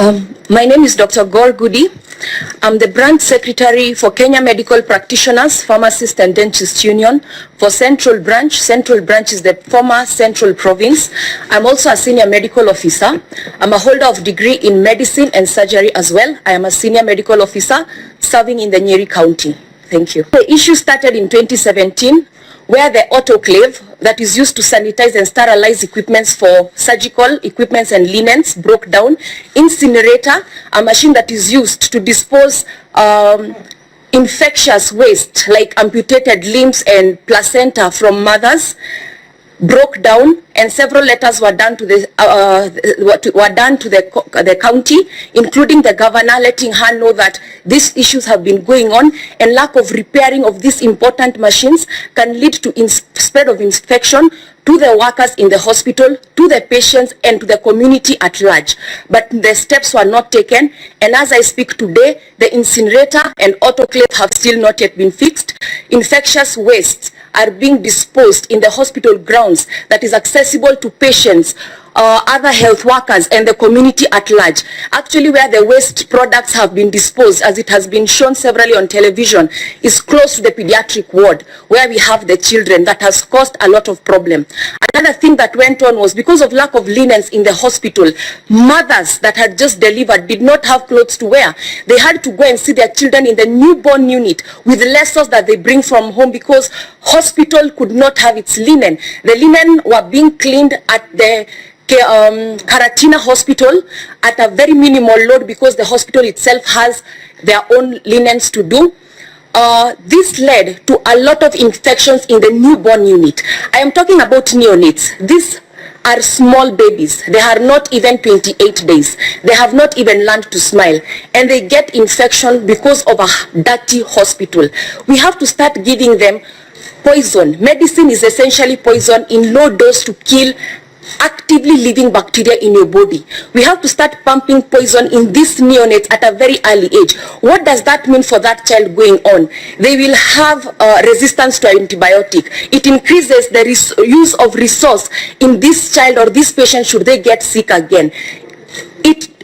My name is Dr. Gor Goody. I'm the branch secretary for Kenya Medical Practitioners, Pharmacists and Dentists Union for Central Branch. Central Branch is the former Central Province. I'm also a senior medical officer. I'm a holder of degree in medicine and surgery as well. I am a senior medical officer serving in the Nyeri County. Thank you. The issue started in 2017 where the autoclave that is used to sanitize and sterilize equipments for surgical equipments and linens broke down. Incinerator, a machine that is used to dispose infectious waste like amputated limbs and placenta from mothers, broke down, and several letters were done to the county, including the governor, letting her know that these issues have been going on and lack of repairing of these important machines can lead to spread of infection to the workers in the hospital, to the patients, and to the community at large. But the steps were not taken, and as I speak today, the incinerator and autoclave have still not yet been fixed. Infectious wastes are being disposed in the hospital grounds that is accessible to patients, other health workers, and the community at large. Actually, where the waste products have been disposed, as it has been shown severally on television, is close to the pediatric ward where we have the children. That has caused a lot of problem. Another thing that went on was because of lack of linens in the hospital, mothers that had just delivered did not have clothes to wear. They had to go and see their children in the newborn unit with lessons that they bring from home because hospital could not have its linen. The linen were being cleaned at the Karatina Hospital at a very minimal load because the hospital itself has their own linens to do. This led to a lot of infections in the newborn unit. I am talking about neonates. These are small babies. They are not even 28 days. They have not even learned to smile. And they get infection because of a dirty hospital. We have to start giving them poison. Medicine is essentially poison in low dose to kill actively living bacteria in your body. We have to start pumping poison in these neonates at a very early age. What does that mean for that child going on? They will have resistance to antibiotic. It increases the use of resource in this child or this patient should they get sick again.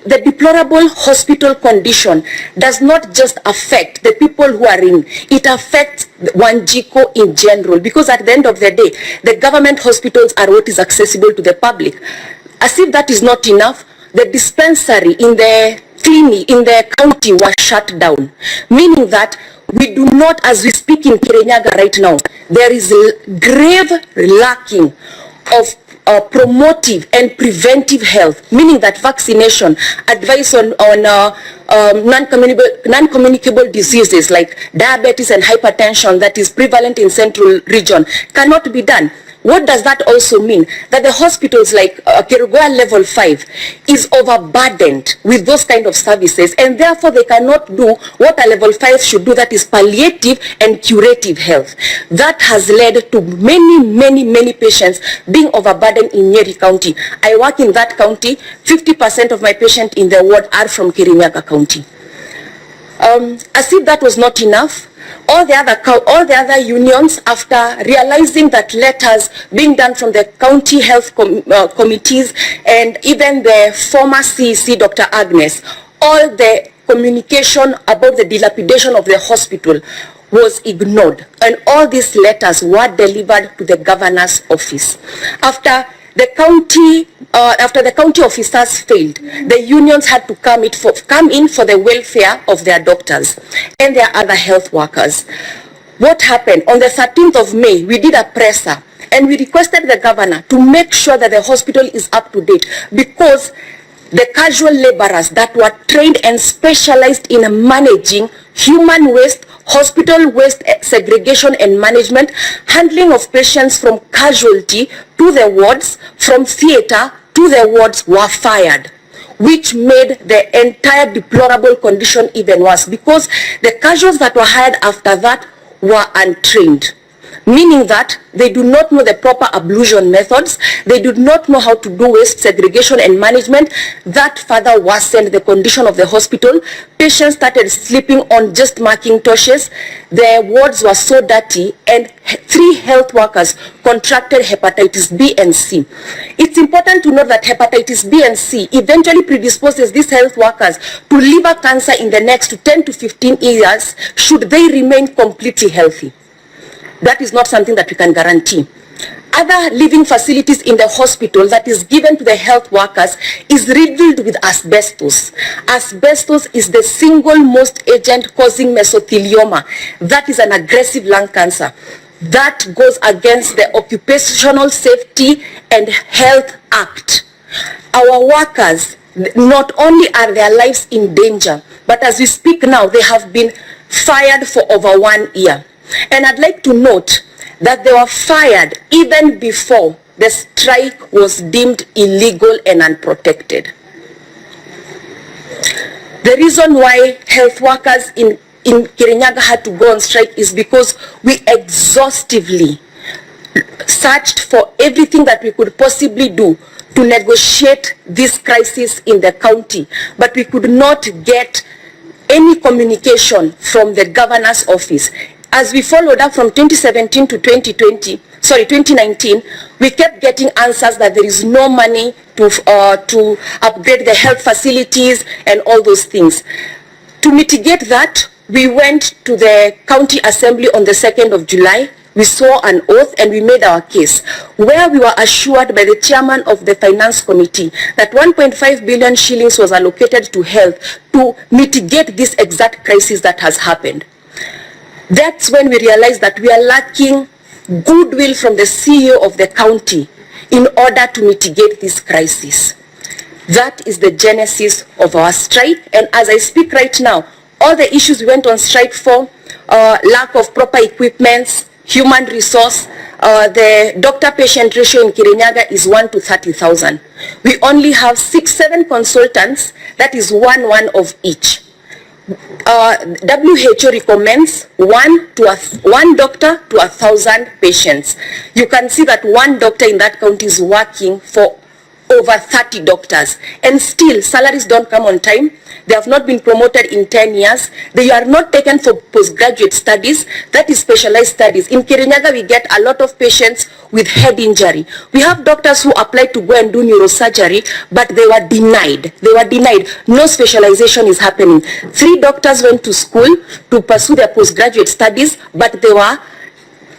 The deplorable hospital condition does not just affect the people who are in, it affects Wanjiko in general, because at the end of the day, the government hospitals are what is accessible to the public. As if that is not enough, the dispensary in the clinic in the county was shut down, meaning that we do not, as we speak in Kirinyaga right now, there is grave lacking of promotive and preventive health, meaning that vaccination, advice on non-communicable diseases like diabetes and hypertension that is prevalent in central region cannot be done. What does that also mean? That the hospitals like Kirinyaga level 5 is overburdened with those kind of services, and therefore they cannot do what a level 5 should do, that is palliative and curative health. That has led to many patients being overburdened in Nyeri County. I work in that county. 50% of my patients in the ward are from Kirinyaga County. As if that was not enough, all the other unions, after realizing that letters being done from the county health committees and even the former CEC, Dr. Agnes, all the communication about the dilapidation of the hospital was ignored, and all these letters were delivered to the governor's office. After the county officers failed, the unions had to come in for the welfare of their doctors and their other health workers. What happened? On the 13th of May, we did a presser and we requested the governor to make sure that the hospital is up to date, because the casual laborers that were trained and specialized in managing human waste, hospital waste segregation and management, handling of patients from casualty to the wards, from theater to the wards, were fired, which made the entire deplorable condition even worse, because the casuals that were hired after that were untrained. meaning that they do not know the proper ablution methods, they do not know how to do waste segregation and management. That further worsened the condition of the hospital. Patients started sleeping on just Macintoshes. The wards were so dirty, and 3 health workers contracted hepatitis B and C. It's important to note that hepatitis B and C eventually predisposes these health workers to liver cancer in the next 10 to 15 years should they remain completely healthy. That is not something that we can guarantee. Other living facilities in the hospital that is given to the health workers is riddled with asbestos. Asbestos is the single most agent causing mesothelioma. That is an aggressive lung cancer. That goes against the Occupational Safety and Health Act. Our workers, not only are their lives in danger, but as we speak now, they have been fired for over 1 year. And I'd like to note that they were fired even before the strike was deemed illegal and unprotected. The reason why health workers in Kirinyaga had to go on strike is because we exhaustively searched for everything that we could possibly do to negotiate this crisis in the county, but we could not get any communication from the governor's office. As we followed up from 2017 to 2019, we kept getting answers that there is no money to upgrade the health facilities and all those things. To mitigate that, we went to the county assembly on the 2nd of July. We swore an oath and we made our case, where we were assured by the chairman of the finance committee that 1.5 billion shillings was allocated to health to mitigate this exact crisis that has happened. That's when we realized that we are lacking goodwill from the CEO of the county in order to mitigate this crisis. That is the genesis of our strike. And as I speak right now, all the issues we went on strike for, lack of proper equipments, human resource, the doctor-patient ratio in Kirinyaga is 1 to 30,000. We only have 6-7 consultants, that is one of each. WHO recommends one doctor to 1,000 patients. You can see that one doctor in that county is working for over 30 doctors, and still salaries don't come on time. They have not been promoted in 10 years. They are not taken for postgraduate studies, that is specialized studies. In Kirinyaga, we get a lot of patients with head injury. We have doctors who applied to go and do neurosurgery, but they were denied. No specialization is happening. 3 doctors went to school to pursue their postgraduate studies, but they were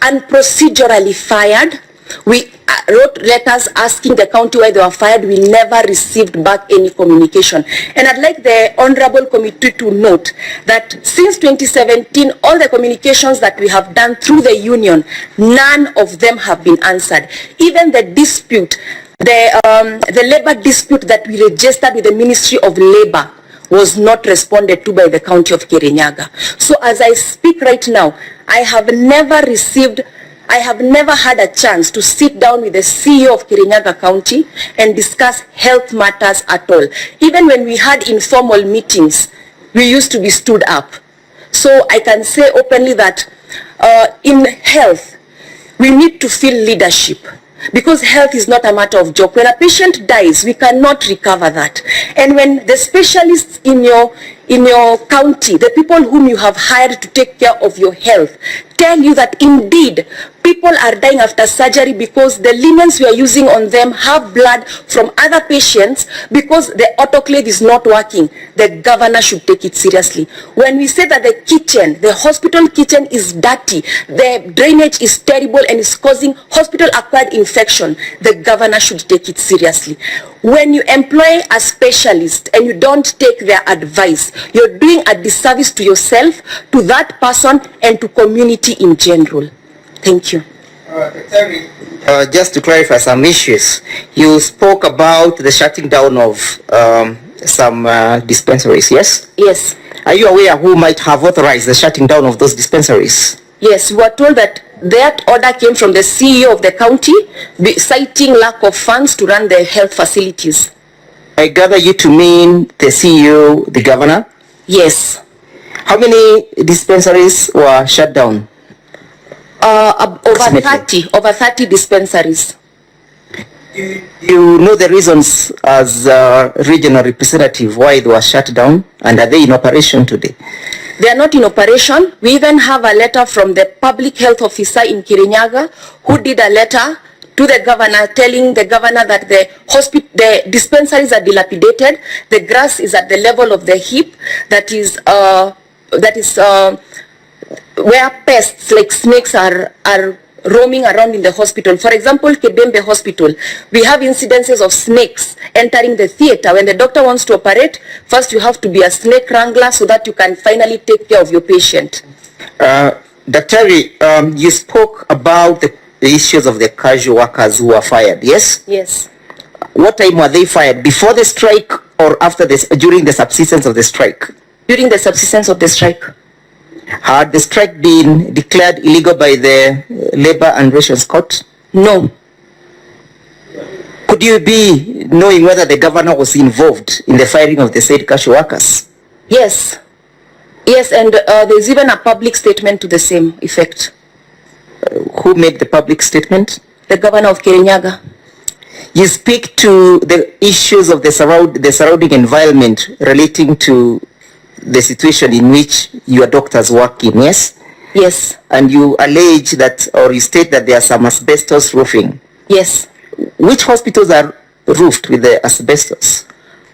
unprocedurally fired. We wrote letters asking the county why they were fired. We never received back any communication. And I'd like the Honorable Committee to note that since 2017, all the communications that we have done through the union, none of them have been answered. Even the dispute, the labor dispute that we registered with the Ministry of Labor was not responded to by the county of Kirinyaga. So as I speak right now, I have never had a chance to sit down with the CEO of Kirinyaga County and discuss health matters at all. Even when we had informal meetings, we used to be stood up. So I can say openly that in health, we need to feel leadership, because health is not a matter of joke. When a patient dies, we cannot recover that. And when the specialists in your county, the people whom you have hired to take care of your health, tell you that indeed people are dying after surgery because the linens we are using on them have blood from other patients because the autoclave is not working, the governor should take it seriously. When we say that the hospital kitchen is dirty, the drainage is terrible and is causing hospital-acquired infection, the governor should take it seriously. When you employ a specialist and you don't take their advice, you're doing a disservice to yourself, to that person, and to community in general. Thank you. Just to clarify some issues, you spoke about the shutting down of some dispensaries, yes? Yes. Are you aware who might have authorized the shutting down of those dispensaries? Yes, we were told that order came from the CEO of the county, citing lack of funds to run the health facilities. I gather you to mean the CEO, the governor? Yes. How many dispensaries were shut down? Over 30 dispensaries. You know the reasons as regional representative why they were shut down, and are they in operation today? They are not in operation. We even have a letter from the public health officer in Kirinyaga who did a letter to the governor telling the governor that the dispensaries are dilapidated, the grass is at the level of the hip, that is where pests like snakes are roaming around in the hospital. For example, Kedembe Hospital, we have incidences of snakes entering the theater. When the doctor wants to operate, first you have to be a snake wrangler so that you can finally take care of your patient. Daktari, you spoke about the issues of the casual workers who were fired, yes? Yes. What time were they fired? Before the strike or after this, during the subsistence of the strike? During the subsistence of the strike. Had the strike been declared illegal by the Labor and Relations Court? No. Could you be knowing whether the governor was involved in the firing of the said casual workers? Yes. Yes, and there's even a public statement to the same effect. Who made the public statement? The governor of Kirinyaga. You speak to the issues of the surrounding environment relating to the situation in which your doctors work in, yes? Yes. And you allege that, or you state that there are some asbestos roofing. Yes. Which hospitals are roofed with the asbestos?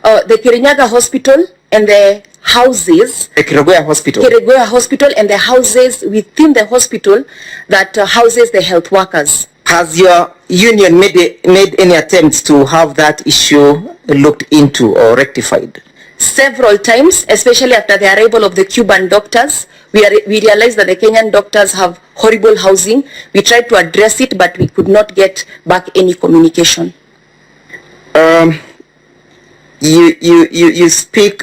The Kirinyaga Hospital and the houses. The Kiregoya Hospital. Kiregoya Hospital and the houses within the hospital that houses the health workers. Has your union made any attempts to have that issue looked into or rectified? Several times, especially after the arrival of the Cuban doctors, we realized that the Kenyan doctors have horrible housing. We tried to address it, but we could not get back any communication. You speak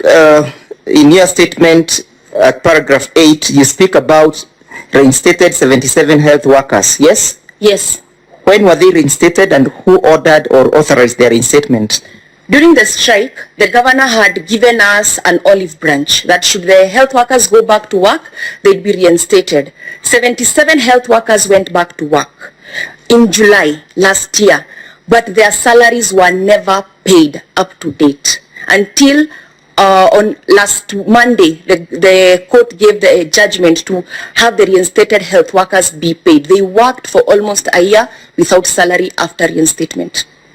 in your statement at paragraph 8, you speak about reinstated 77 health workers, yes? Yes. When were they reinstated and who ordered or authorized their reinstatement? During the strike, the governor had given us an olive branch that should the health workers go back to work, they'd be reinstated. 77 health workers went back to work in July last year, but their salaries were never paid up to date until on last Monday, the court gave the judgment to have the reinstated health workers be paid. They worked for almost a year without salary after reinstatement.